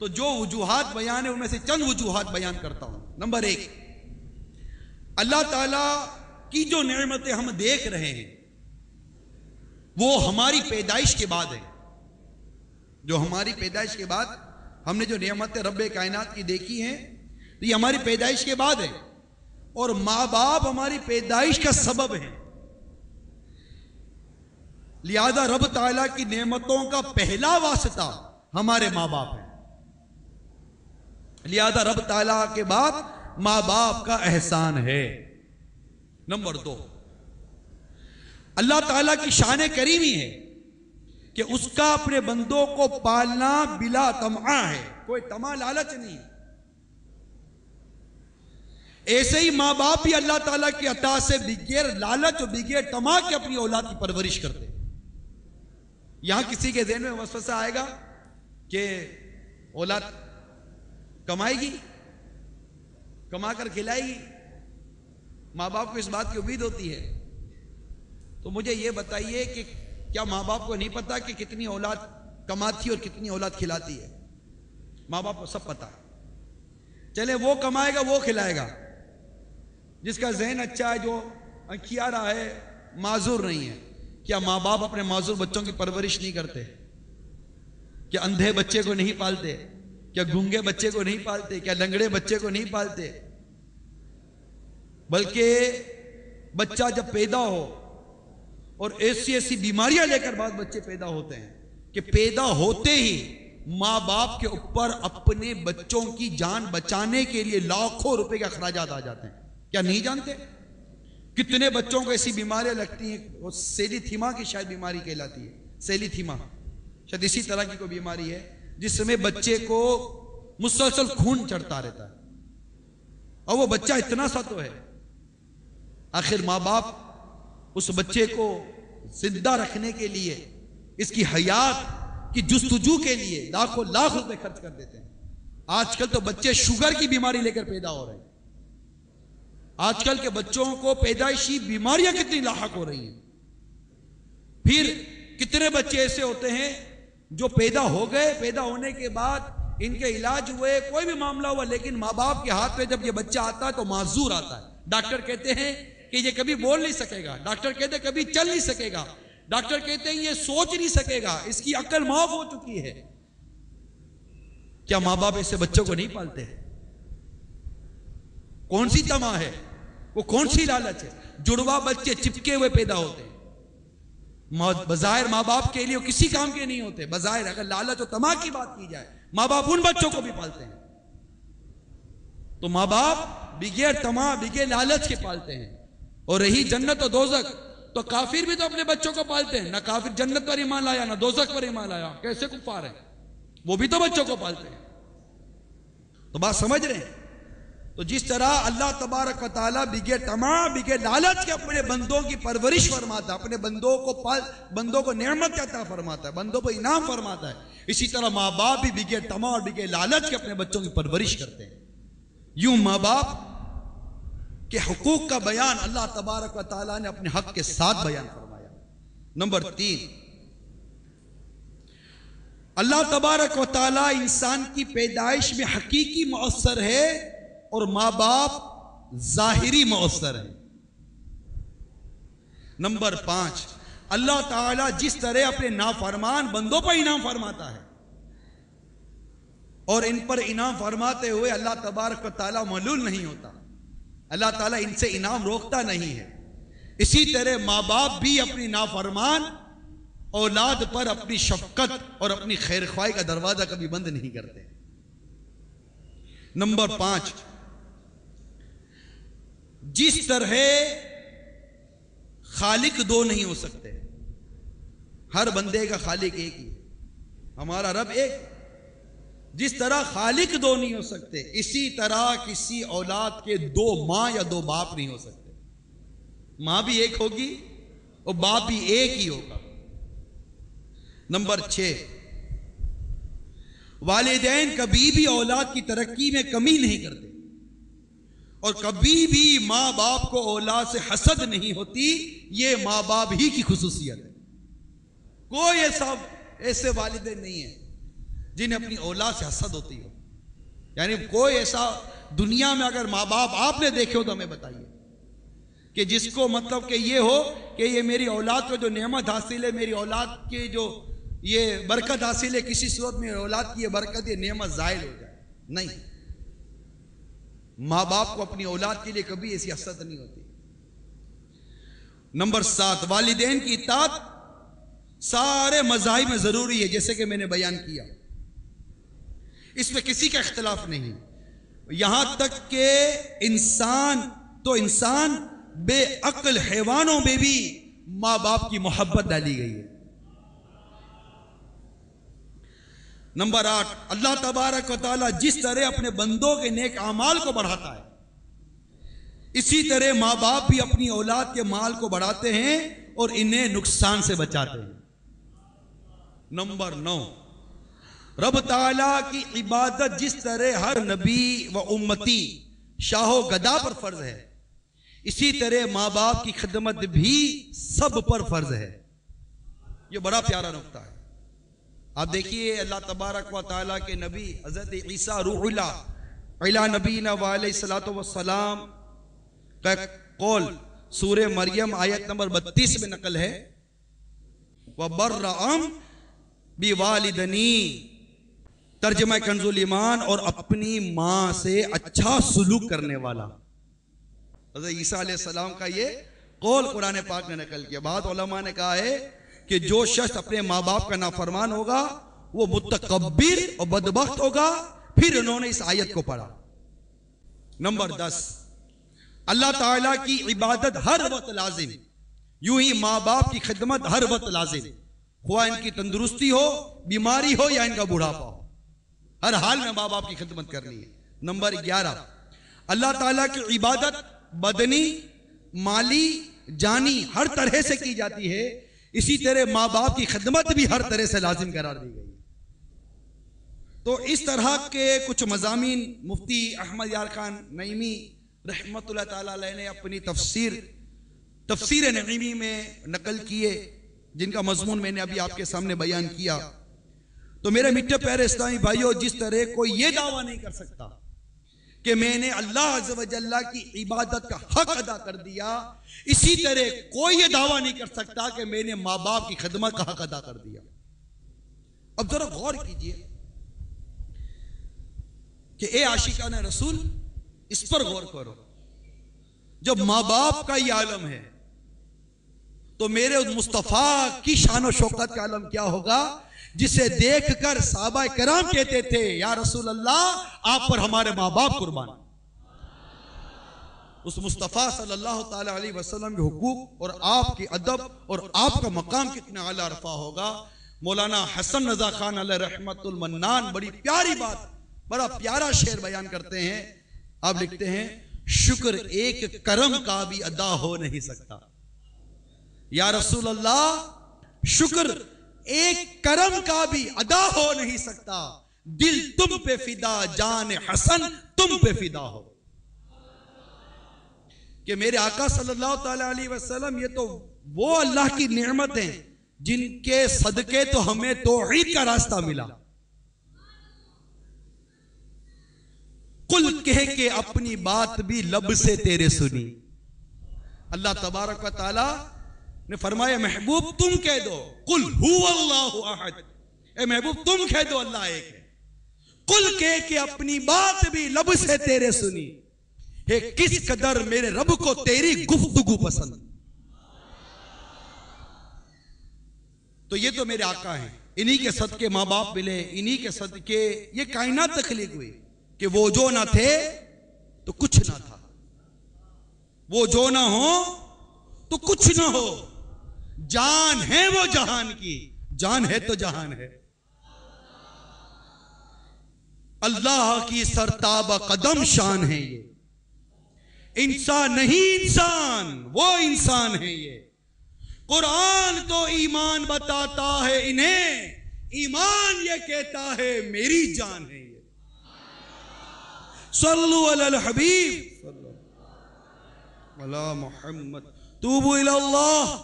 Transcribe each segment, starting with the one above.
تو جو وجوہات بیان ہے ان میں سے چند وجوہات بیان کرتا ہوں۔ نمبر 1، اللہ تعالیٰ کی جو نعمتیں ہم دیکھ رہے ہیں وہ ہماری پیدائش کے بعد ہے۔ جو ہماری پیدائش کے بعد ہم نے جو نعمتیں رب کائنات کی دیکھی ہیں تو یہ ہماری پیدائش کے بعد ہے، اور ماں باپ ہماری پیدائش کا سبب ہے۔ لہذا رب تعالیٰ کی نعمتوں کا پہلا واسطہ ہمارے ماں باپ ہے، لہذا رب تعالیٰ کے بعد ماں باپ کا احسان ہے۔ نمبر 2، اللہ تعالیٰ کی شان کریمی ہے کہ اس کا اپنے بندوں کو پالنا بلا طمع ہے، کوئی طمع لالچ نہیں۔ ایسے ہی ماں باپ بھی اللہ تعالیٰ کی عطا سے بغیر لالچ اور بغیر طمع کے اپنی اولاد کی پرورش کرتے ہیں۔ یہاں کسی کے ذہن میں وسوسہ آئے گا کہ اولاد کمائے گی، کما کر کھلائے گی، ماں باپ کو اس بات کی امید ہوتی ہے، تو مجھے یہ بتائیے کہ کیا ماں باپ کو نہیں پتا کہ کتنی اولاد کماتی اور کتنی اولاد کھلاتی ہے؟ ماں باپ کو سب پتا ہے۔ چلے وہ کمائے گا وہ کھلائے گا، جس کا ذہن اچھا ہے، جو کیا رہا ہے، معذور نہیں ہے۔ کیا ماں باپ اپنے معذور بچوں کی پرورش نہیں کرتے؟ کیا اندھے بچے کو نہیں پالتے؟ کیا گونگے بچے کو نہیں پالتے؟ کیا لنگڑے بچے کو نہیں پالتے؟ بلکہ بچہ جب پیدا ہو اور ایسی بیماریاں لے کر بعض بچے پیدا ہوتے ہیں کہ پیدا ہوتے ہی ماں باپ کے اوپر اپنے بچوں کی جان بچانے کے لیے لاکھوں روپے کے اخراجات آ جاتے ہیں۔ کیا نہیں جانتے؟ کتنے بچوں کو ایسی بیماریاں لگتی ہیں، وہ سیلی تھیما کی شاید بیماری کہلاتی ہے، سیلی تھیما شاید اسی طرح کی کوئی بیماری ہے جس میں بچے کو مسلسل خون چڑھتا رہتا ہے، اور وہ بچہ اتنا سا تو ہے، آخر ماں باپ اس بچے کو زندہ رکھنے کے لیے، اس کی حیات کی جستجو کے لیے لاکھوں لاکھ روپے خرچ کر دیتے ہیں۔ آج کل تو بچے شوگر کی بیماری لے کر پیدا ہو رہے ہیں۔ آج کل کے بچوں کو پیدائشی بیماریاں کتنی لاحق ہو رہی ہیں۔ پھر کتنے بچے ایسے ہوتے ہیں جو پیدا ہو گئے، پیدا ہونے کے بعد ان کے علاج ہوئے، کوئی بھی معاملہ ہوا، لیکن ماں باپ کے ہاتھ میں جب یہ بچہ آتا ہے تو معذور آتا ہے۔ ڈاکٹر کہتے ہیں کہ یہ کبھی بول نہیں سکے گا، ڈاکٹر کہتے ہیں کبھی چل نہیں سکے گا، ڈاکٹر کہتے ہیں یہ سوچ نہیں سکے گا، اس کی عقل معاف ہو چکی ہے۔ کیا ماں باپ ایسے بچوں کو نہیں پالتے؟ کون سی طمع ہے، وہ کون سی لالچ ہے؟ جڑوا بچے چپکے ہوئے پیدا ہوتے ہیں، بظاہر ماں باپ کے لیے وہ کسی کام کے نہیں ہوتے، بظاہر اگر لالچ و طمع کی بات کی جائے ماں باپ ان بچوں کو بھی پالتے ہیں۔ تو ماں باپ بغیر طمع بغیر لالچ کے پالتے ہیں۔ اور رہی جنت و دوزخ، تو کافر بھی تو اپنے بچوں کو پالتے ہیں، نہ کافر جنت پر ایمان لایا نہ دوزخ پر ایمان لایا، کیسے کفار ہیں؟ وہ بھی تو بچوں کو پالتے ہیں۔ تو بات سمجھ رہے ہیں؟ تو جس طرح اللہ تبارک و تعالیٰ بغیر طمع بغیر لالچ کے اپنے بندوں کی پرورش فرماتا ہے، اپنے بندوں کو نعمت عطا فرماتا ہے، بندوں کو انعام فرماتا ہے، اسی طرح ماں باپ بھی بغیر طمع اور بغیر لالچ کے اپنے بچوں کی پرورش کرتے ہیں۔ یوں ماں باپ کے حقوق کا بیان اللہ تبارک و تعالیٰ نے اپنے حق کے ساتھ بیان فرمایا۔ نمبر 3، اللہ تبارک و تعالیٰ انسان کی پیدائش میں حقیقی مؤثر ہے اور ماں باپ ظاہری مؤثر ہے۔ نمبر 5، اللہ تعالیٰ جس طرح اپنے نافرمان بندوں پر انعام فرماتا ہے اور ان پر انعام فرماتے ہوئے اللہ تبارک و تعالیٰ ملول نہیں ہوتا، اللہ تعالیٰ ان سے انعام روکتا نہیں ہے، اسی طرح ماں باپ بھی اپنی نافرمان اولاد پر اپنی شفقت اور اپنی خیر خواہی کا دروازہ کبھی بند نہیں کرتے۔ نمبر 5، جس طرح خالق دو نہیں ہو سکتے، ہر بندے کا خالق ایک ہی، ہمارا رب ایک، جس طرح خالق دو نہیں ہو سکتے اسی طرح کسی اولاد کے دو ماں یا دو باپ نہیں ہو سکتے۔ ماں بھی ایک ہوگی اور باپ بھی ایک ہی ہوگا۔ نمبر 6، والدین کبھی بھی اولاد کی ترقی میں کمی نہیں کرتے اور کبھی بھی ماں باپ کو اولاد سے حسد نہیں ہوتی، یہ ماں باپ ہی کی خصوصیت ہے۔ کوئی ایسے والدین نہیں ہے جنہیں اپنی اولاد سے حسد ہوتی ہو. یعنی کوئی ایسا دنیا میں اگر ماں باپ آپ نے دیکھے ہو تو ہمیں بتائیے کہ جس کو مطلب کہ یہ ہو کہ یہ میری اولاد کو جو نعمت حاصل ہے, میری اولاد کی جو یہ برکت حاصل ہے, کسی صورت میں اولاد کی یہ برکت یہ نعمت زائل ہو جائے. نہیں, ماں باپ کو اپنی اولاد کے لیے کبھی ایسی حسد نہیں ہوتی. نمبر 7, والدین کی اطاعت سارے مذاہب میں ضروری ہے, جیسے کہ میں نے بیان کیا, اس میں کسی کا اختلاف نہیں. یہاں تک کہ انسان بے عقل حیوانوں میں بھی ماں باپ کی محبت ڈالی گئی ہے. نمبر 8, اللہ تبارک و تعالی جس طرح اپنے بندوں کے نیک اعمال کو بڑھاتا ہے, اسی طرح ماں باپ بھی اپنی اولاد کے مال کو بڑھاتے ہیں اور انہیں نقصان سے بچاتے ہیں. نمبر 9, رب تعالیٰ کی عبادت جس طرح ہر نبی و امتی شاہ و گدا پر فرض ہے, اسی طرح ماں باپ کی خدمت بھی سب پر فرض ہے. یہ بڑا پیارا نقطہ ہے. آپ دیکھیے اللہ تبارک و تعالیٰ کے نبی حضرت عیسیٰ روح اللہ علی نبینا و علیہ الصلوۃ والسلام کا قول سورہ مریم آیت نمبر 32 میں نقل ہے, وَبَرَّأَمْ بِوَالِدَنِي, ترجمہ کنز الایمان, اور اپنی ماں سے اچھا سلوک کرنے والا. حضرت عیسیٰ علیہ السلام کا یہ قول قرآن پاک نے نقل کیا. بعض علماء نے کہا ہے کہ جو شخص اپنے ماں باپ کا نافرمان ہوگا وہ متکبر اور بدبخت ہوگا. پھر انہوں نے اس آیت کو پڑھا. نمبر 10, اللہ تعالیٰ کی عبادت ہر وقت لازم, یوں ہی ماں باپ کی خدمت ہر وقت لازم, خواہ ان کی تندرستی ہو, بیماری ہو یا ان کا بڑھاپا ہو, ہر حال میں ماں باپ کی خدمت کرنی ہے. نمبر 11, اللہ تعالیٰ کی عبادت بدنی, مالی, جانی ہر طرح سے کی جاتی ہے, اسی طرح ماں باپ کی خدمت بھی ہر طرح سے لازم قرار دی گئی. تو اس طرح کے کچھ مضامین مفتی احمد یار خان نعیمی رحمت اللہ تعالیٰ علیہ نے اپنی تفسیر نعیمی میں نقل کیے, جن کا مضمون میں نے ابھی آپ کے سامنے بیان کیا. تو میرے میٹھے پیارے اسلامی بھائیوں, جس طرح کوئی یہ دعویٰ نہیں کر سکتا کہ میں نے اللہ عز و جل کی عبادت کا حق ادا کر دیا, اسی طرح کوئی یہ دعویٰ نہیں کر سکتا کہ میں نے ماں باپ کی خدمت کا حق ادا کر دیا. اب ذرا غور کیجئے کہ اے عاشقان رسول, اس پر غور کرو. جب ماں باپ کا یہ عالم ہے تو میرے مصطفیٰ کی شان و شوکت کا عالم کیا ہوگا, جسے دیکھ کر صحابہ کرام کہتے تھے یا رسول اللہ آپ پر ہمارے ماں باپ قربان. اس مصطفیٰ صلی اللہ تعالی علیہ وسلم کے حقوق اور آپ کی ادب اور آپ کا مقام کتنا اعلیٰ رفع ہوگا. مولانا حسن رضا خان علیہ رحمت المنان بڑی پیاری بات, بڑا پیارا شعر بیان کرتے ہیں. آپ لکھتے ہیں, شکر ایک کرم کا بھی ادا ہو نہیں سکتا. یا رسول اللہ شکر ایک کرم کا بھی ادا ہو نہیں سکتا, دل تم پہ فدا, جان حسن تم پہ فدا ہو. کہ میرے آقا صلی اللہ تعالی علیہ وسلم یہ تو وہ اللہ کی نعمت ہیں جن کے صدقے تو ہمیں توحید کا راستہ ملا. قل کہہ کے اپنی بات بھی لب سے تیرے سنی. اللہ تبارک و تعالی نے فرمایا محبوب تم کہہ دو, قل هو اللہ احد, اے محبوب تم کہہ دو اللہ ایک ہے. قل کہہ کے اپنی بات بھی لب سے تیرے سنی, ہے کس قدر میرے رب کو تیری گفتگو پسند. تو یہ تو میرے آقا ہیں, انہی کے صدقے ماں باپ ملے, انہی کے صدقے یہ کائنات تخلیق ہوئی. کہ وہ جو نہ تھے تو کچھ نہ تھا, وہ جو نہ ہو تو کچھ نہ ہو, جان ہے وہ جہان کی, جان ہے تو جہان ہے. اللہ کی سرتاب قدم شان ہے یہ, انسان نہیں انسان وہ انسان ہے یہ. قرآن تو ایمان بتاتا ہے انہیں, ایمان یہ کہتا ہے میری جان ہے یہ. صلو علی الحبیب علی محمد, توبوا الی اللہ,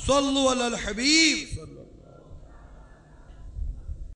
صلو علی الحبیب.